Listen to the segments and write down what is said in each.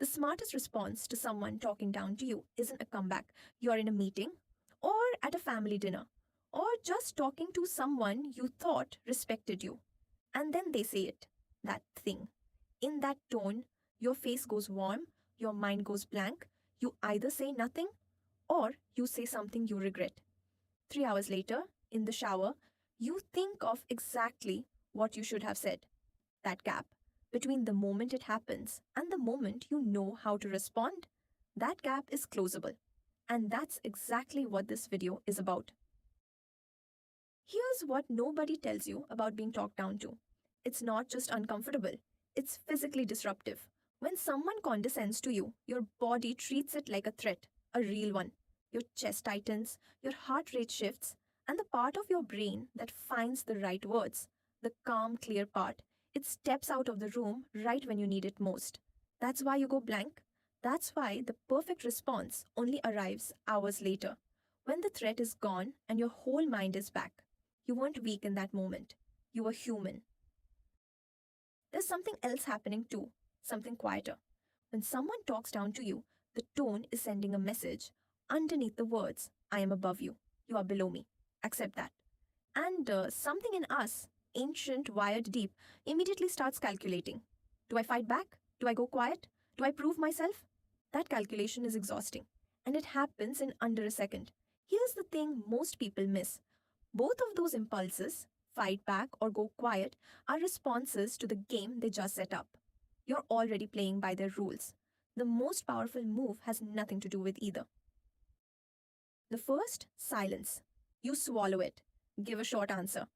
The smartest response to someone talking down to you isn't a comeback. You're in a meeting, or at a family dinner, or just talking to someone you thought respected you. And then they say it, that thing. In that tone, your face goes warm, your mind goes blank. You either say nothing or you say something you regret. 3 hours later, in the shower, you think of exactly what you should have said. That gap between the moment it happens and the moment you know how to respond, that gap is closable. And that's exactly what this video is about. Here's what nobody tells you about being talked down to. It's not just uncomfortable, it's physically disruptive. When someone condescends to you, your body treats it like a threat, a real one. Your chest tightens, your heart rate shifts, and the part of your brain that finds the right words, the calm, clear part, it steps out of the room right when you need it most. That's why you go blank. That's why the perfect response only arrives hours later, when the threat is gone and your whole mind is back. You weren't weak in that moment. You were human. There's something else happening too, something quieter. When someone talks down to you, the tone is sending a message. Underneath the words, I am above you, you are below me. Accept that. And something in us, ancient, wired deep, immediately starts calculating. Do I fight back? Do I go quiet? Do I prove myself? That calculation is exhausting. And it happens in under a second. Here's the thing most people miss. Both of those impulses, fight back or go quiet, are responses to the game they just set up. You're already playing by their rules. The most powerful move has nothing to do with either. The first, silence. You swallow it. Give a short answer.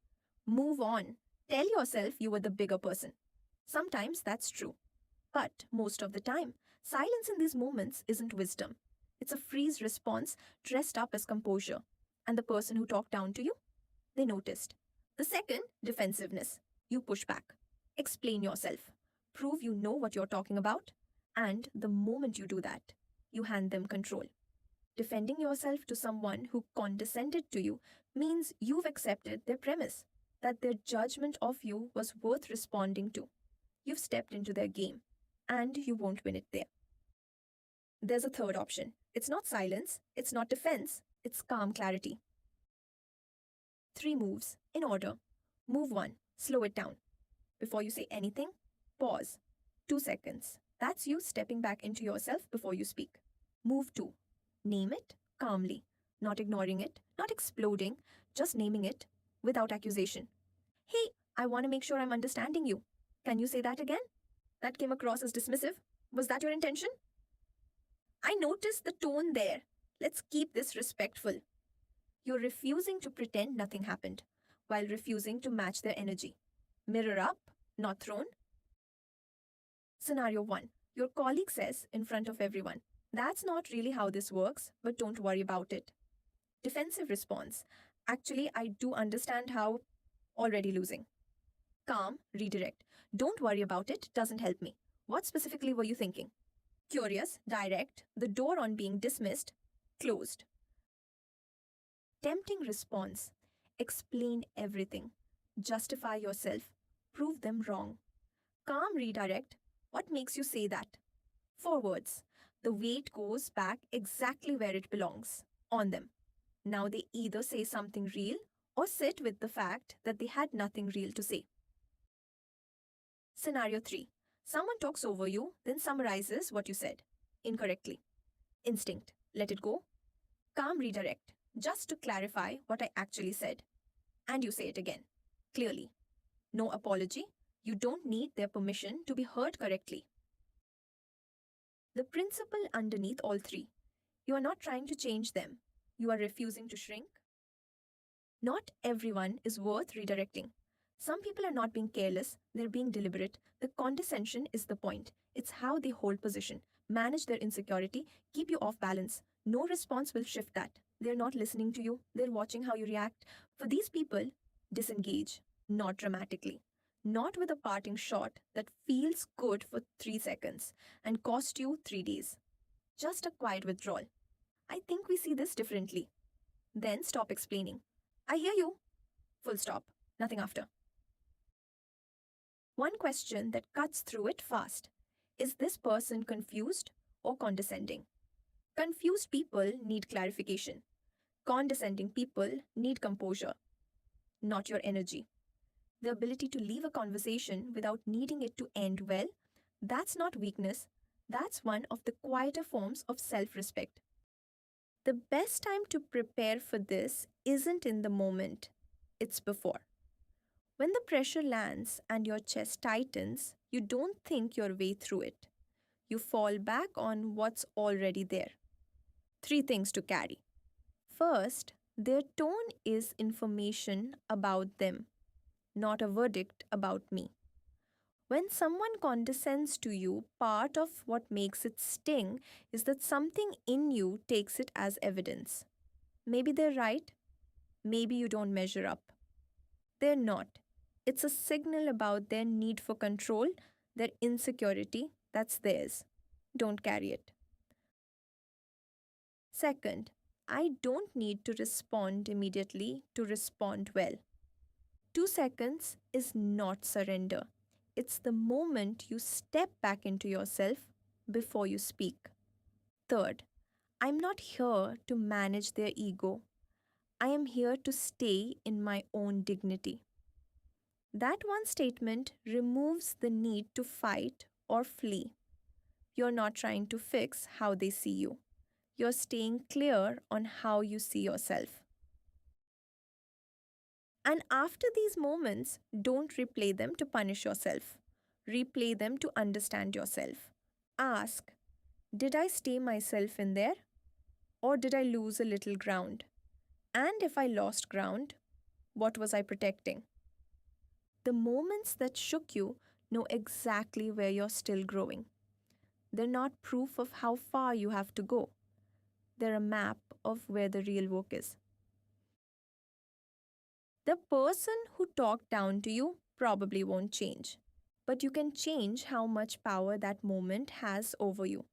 Move on. Tell yourself you were the bigger person. Sometimes that's true. But most of the time, silence in these moments isn't wisdom. It's a freeze response dressed up as composure. And the person who talked down to you? They noticed. The second, defensiveness. You push back. Explain yourself. Prove you know what you're talking about. And the moment you do that, you hand them control. Defending yourself to someone who condescended to you means you've accepted their premise, that their judgment of you was worth responding to. You've stepped into their game, and you won't win it there. There's a third option. It's not silence, it's not defense, it's calm clarity. 3 moves, in order. Move 1, slow it down. Before you say anything, pause. 2 seconds. That's you stepping back into yourself before you speak. Move 2, name it calmly, not ignoring it, not exploding, just naming it without accusation. Hey, I want to make sure I'm understanding you. Can you say that again? That came across as dismissive. Was that your intention? I noticed the tone there. Let's keep this respectful. You're refusing to pretend nothing happened, while refusing to match their energy. Mirror up, not thrown. Scenario 1. Your colleague says in front of everyone, that's not really how this works, but don't worry about it. Defensive response. Actually, I do understand how. Already losing. Calm, redirect. Don't worry about it, doesn't help me. What specifically were you thinking? Curious, direct, the door on being dismissed, closed. Tempting response. Explain everything. Justify yourself. Prove them wrong. Calm, redirect. What makes you say that? Forwards. The weight goes back exactly where it belongs, on them. Now they either say something real or sit with the fact that they had nothing real to say. Scenario 3. Someone talks over you, then summarizes what you said, incorrectly. Instinct. Let it go. Calm, redirect. Just to clarify what I actually said. And you say it again, clearly. No apology. You don't need their permission to be heard correctly. The principle underneath all 3. You are not trying to change them. You are refusing to shrink. Not everyone is worth redirecting. Some people are not being careless, they're being deliberate. The condescension is the point. It's how they hold position, manage their insecurity, keep you off balance. No response will shift that. They're not listening to you, they're watching how you react. For these people, disengage, not dramatically. Not with a parting shot that feels good for 3 seconds and cost you 3 days. Just a quiet withdrawal. I think we see this differently. Then stop explaining. I hear you. Full stop. Nothing after. One question that cuts through it fast. Is this person confused or condescending? Confused people need clarification. Condescending people need composure, not your energy. The ability to leave a conversation without needing it to end well, that's not weakness, that's one of the quieter forms of self respect. The best time to prepare for this isn't in the moment, it's before. When the pressure lands and your chest tightens, you don't think your way through it. You fall back on what's already there. Three things to carry. First, their tone is information about them, not a verdict about me. When someone condescends to you, part of what makes it sting is that something in you takes it as evidence. Maybe they're right, maybe you don't measure up. They're not. It's a signal about their need for control, their insecurity, that's theirs. Don't carry it. Second, I don't need to respond immediately to respond well. 2 seconds is not surrender. It's the moment you step back into yourself before you speak. Third, I'm not here to manage their ego. I am here to stay in my own dignity. That one statement removes the need to fight or flee. You're not trying to fix how they see you. You're staying clear on how you see yourself. And after these moments, don't replay them to punish yourself. Replay them to understand yourself. Ask, did I stay myself in there? Or did I lose a little ground? And if I lost ground, what was I protecting? The moments that shook you know exactly where you're still growing. They're not proof of how far you have to go. They're a map of where the real work is. The person who talked down to you probably won't change, but you can change how much power that moment has over you.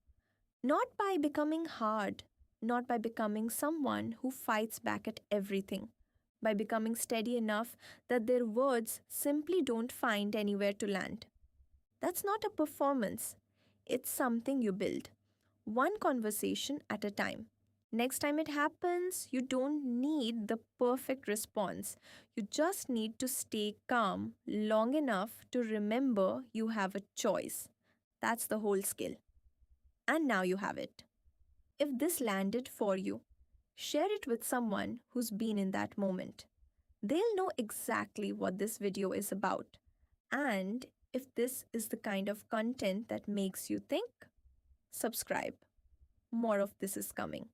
Not by becoming hard, not by becoming someone who fights back at everything, by becoming steady enough that their words simply don't find anywhere to land. That's not a performance, it's something you build, one conversation at a time. Next time it happens, you don't need the perfect response. You just need to stay calm long enough to remember you have a choice. That's the whole skill. And now you have it. If this landed for you, share it with someone who's been in that moment. They'll know exactly what this video is about. And if this is the kind of content that makes you think, subscribe. More of this is coming.